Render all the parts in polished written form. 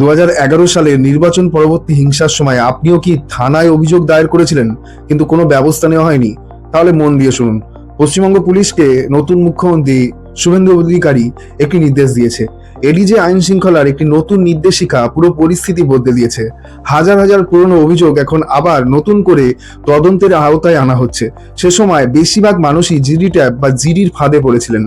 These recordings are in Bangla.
2011 সালে নির্বাচন পরবর্তী হিংসার সময় আপনিও কি থানায় অভিযোগ দায়ের করেছিলেন কিন্তু কোনো ব্যবস্থা নেওয়া হয়নি? তাহলে মন দিয়ে শুনুন। পশ্চিমবঙ্গ পুলিশকে নতুন মুখ্যমন্ত্রী শুভেন্দু অধিকারী একটি নির্দেশ দিয়েছে। এটি যে আইন শৃঙ্খলার একটি নতুন নির্দেশিকা পুরো পরিস্থিতি বদলে দিয়েছে। হাজার হাজার পুরনো অভিযোগ এখন আবার নতুন করে তদন্তের আওতায় আনা হচ্ছে। সে সময় বেশিরভাগ মানুষই জিডি ট্যাব বা জিডির ফাঁদে পড়েছিলেন।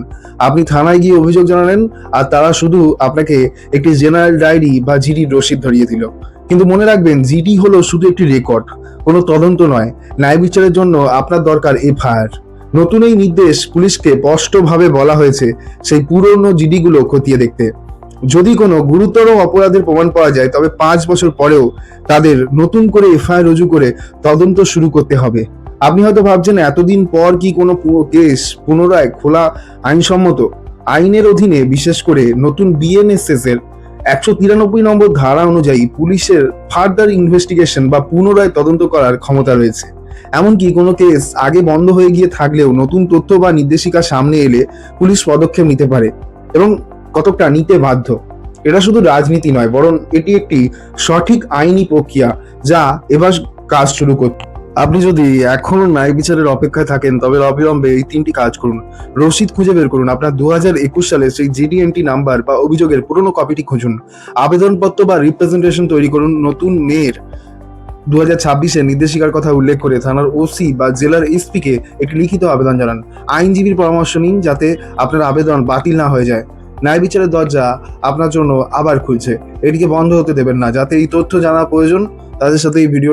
আপনি থানায় গিয়ে অভিযোগ জানালেন আর তারা শুধু আপনাকে একটি জেনারেল ডায়েরি বা জিডির রসিদ ধরিয়ে দিল। কিন্তু মনে রাখবেন, জিডি হলো শুধু একটি রেকর্ড, কোনো তদন্ত নয়। ন্যায় বিচারের জন্য আপনার দরকার এফআইআর। নতুন এই নির্দেশ পুলিশকে স্পষ্টভাবে বলা হয়েছে সেই পুরনো জিডিগুলো খতিয়ে দেখতে। যদি কোনো গুরুতর অপরাধের প্রমাণ পাওয়া যায় তবে 5 বছর পরেও তাদের নতুন করে এফআইআর রুজু করে তদন্ত শুরু করতে হবে। আপনি হয়তো ভাবছেন, এতদিন পর কি কোনো কেস পুনরায় খোলা আইনসম্মত? আইনের অধীনে, বিশেষ করে নতুন বিএনএসএস এর 193 নম্বর ধারা অনুযায়ী পুলিশের ফার্দার ইনভেস্টিগেশন বা পুনরায় তদন্ত করার ক্ষমতা রয়েছে। এমনকি কোনো কেস আগে বন্ধ হয়ে গিয়ে থাকলেও নতুন তথ্য বা নির্দেশিকা সামনে এলে পুলিশ পদক্ষেপ নিতে পারে এবং কতকটা নিতে বাধ্য। এটা শুধু রাজনীতি নয়, বরং এটি একটি সঠিক আইনি প্রক্রিয়া যা এবার কাজ শুরু করছে। আপনি যদি এখনো ন্যায় বিচারের অপেক্ষায় থাকেন তবে অবিলম্বে এই 3টি কাজ করুন। রসিদ খুঁজে বের করুন, আপনার 2021 সালে সেই জিডিএনটি নাম্বার বা অভিযোগের পুরনো কপিটি খুঁজুন। আবেদনপত্র বা রিপ্রেজেন্টেশন তৈরি করুন। নতুন মেয়ের 2026-এর নির্দেশিকার কথা উল্লেখ করে থানার ওসি বা জেলার এসপিকে একটি লিখিত আবেদন জানান। আইনজীবীর পরামর্শ নিন যাতে আপনার আবেদন বাতিল না হয়ে যায়। ন্যায় বিচারের দরজা আপনার জন্য আবার খুলছে, এটিকে বন্ধ হতে দেবেন না। যাতে এই তথ্য জানা প্রয়োজন তাদের সাথে এই ভিডিও